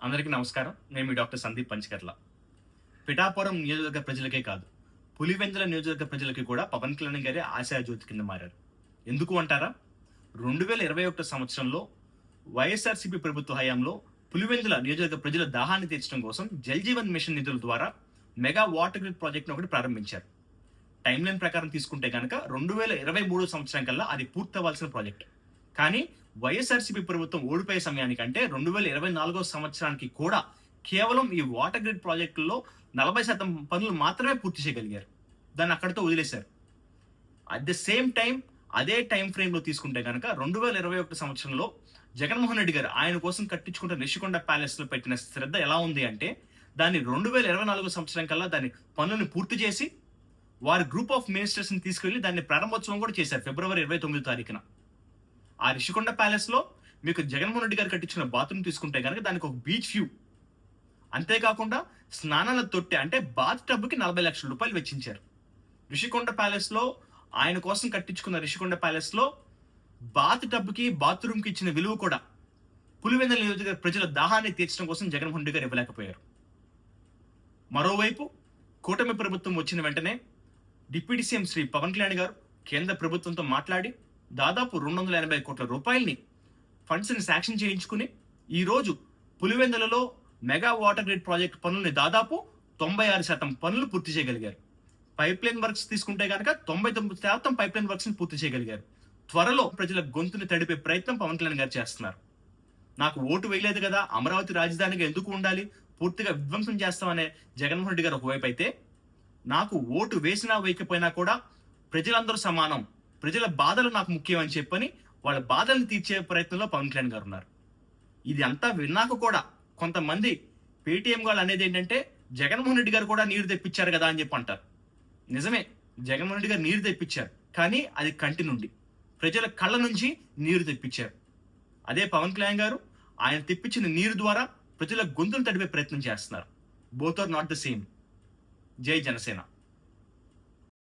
అందరికీ నమస్కారం. నేను మీ డాక్టర్ సందీప్ పంచకర్ల. పిఠాపురం నియోజకవర్గ ప్రజలకే కాదు, పులివెందుల నియోజకవర్గ ప్రజలకి కూడా పవన్ కళ్యాణ్ గారే ఆశాజ్యోతి కింద మారారు. ఎందుకు అంటారా? 2021 సంవత్సరంలో వైఎస్ఆర్సీపీ ప్రభుత్వ హయాంలో పులివెందుల నియోజకవర్గ ప్రజల దాహాన్ని తీర్చడం కోసం జల్ జీవన్ మిషన్ నిధుల ద్వారా మెగా వాటర్ గ్రిడ్ ప్రాజెక్ట్ను ఒకటి ప్రారంభించారు. టైం లైన్ ప్రకారం తీసుకుంటే కనుక 2023 సంవత్సరం కల్లా అది పూర్తవ్వాల్సిన ప్రాజెక్ట్. కానీ వైఎస్ఆర్సీపీ ప్రభుత్వం ఓడిపోయే సమయానికంటే 2024 సంవత్సరానికి కూడా కేవలం ఈ వాటర్ గ్రిడ్ ప్రాజెక్టుల్లో 40% పనులు మాత్రమే పూర్తి చేయగలిగారు. దాన్ని అక్కడితో వదిలేశారు. అట్ ద సేమ్ టైం అదే టైం ఫ్రేమ్ లో తీసుకుంటే కనుక 2021 సంవత్సరంలో జగన్మోహన్ రెడ్డి గారు ఆయన కోసం కట్టించుకుంటే రిషికొండ ప్యాలెస్ లో పెట్టిన శ్రద్ధ ఎలా ఉంది అంటే, దాన్ని 2024 సంవత్సరం కల్లా దాని పనులను పూర్తి చేసి వారి గ్రూప్ ఆఫ్ మినిస్టర్స్ ని తీసుకెళ్లి దాన్ని ప్రారంభోత్సవం కూడా చేశారు ఫిబ్రవరి 29 తారీఖున. ఆ రిషికొండ ప్యాలెస్ లో మీకు జగన్మోహన్ రెడ్డి గారు కట్టించిన బాత్రూమ్ తీసుకుంటే కనుక దానికి ఒక బీచ్ వ్యూ, అంతేకాకుండా స్నానాల తొట్టె అంటే బాత్ టబ్ కి 40 లక్షల రూపాయలు వెచ్చించారు. రిషికొండ ప్యాలెస్ లో ఆయన కోసం కట్టించుకున్న రిషికొండ ప్యాలెస్ లో బాత్ టబ్ కి బాత్రూమ్ కి ఇచ్చిన విలువ కూడా పులివెందుల నియోజకవర్గ ప్రజల దాహాన్ని తీర్చడం కోసం జగన్మోహన్ రెడ్డి గారు ఇవ్వలేకపోయారు. మరోవైపు కూటమి ప్రభుత్వం వచ్చిన వెంటనే డిప్యూటీ సీఎం శ్రీ పవన్ కళ్యాణ్ గారు కేంద్ర ప్రభుత్వంతో మాట్లాడి దాదాపు 280 కోట్ల రూపాయలని ఫండ్స్ ని శాంక్షన్ చేయించుకుని ఈ రోజు పులివెందులలో మెగా వాటర్ గ్రిడ్ ప్రాజెక్ట్ పనుల్ని దాదాపు 96% పనులు పూర్తి చేయగలిగారు. పైప్ లైన్ వర్క్స్ తీసుకుంటే కనుక 99% పైప్ లైన్ వర్క్స్ ని పూర్తి చేయగలిగారు. త్వరలో ప్రజల గొంతుని తడిపే ప్రయత్నం పవన్ కళ్యాణ్ గారు చేస్తున్నారు. నాకు ఓటు వేయలేదు కదా, అమరావతి రాజధానిగా ఎందుకు ఉండాలి, పూర్తిగా విధ్వంసం చేస్తామనే జగన్మోహన్ రెడ్డి గారు ఒకవైపు అయితే, నాకు ఓటు వేసినా వేయకపోయినా కూడా ప్రజలందరూ సమానం, ప్రజల బాధలు నాకు ముఖ్యం అని చెప్పని వాళ్ళ బాధలను తీర్చే ప్రయత్నంలో పవన్ కళ్యాణ్ గారు ఉన్నారు. ఇది అంతా విన్నాక కూడా కొంతమంది పేటీఎం వాళ్ళు అనేది ఏంటంటే, జగన్మోహన్ రెడ్డి గారు కూడా నీరు తెప్పించారు కదా అని చెప్పి అంటారు. నిజమే, జగన్మోహన్ రెడ్డి గారు నీరు తెప్పించారు, కానీ అది కంటి నుండి, ప్రజల కళ్ళ నుంచి నీరు తెప్పించారు. అదే పవన్ కళ్యాణ్ గారు ఆయన తెప్పించిన నీరు ద్వారా ప్రజల గొంతులు తడిపే ప్రయత్నం చేస్తున్నారు. Both are not the same. జై జనసేన.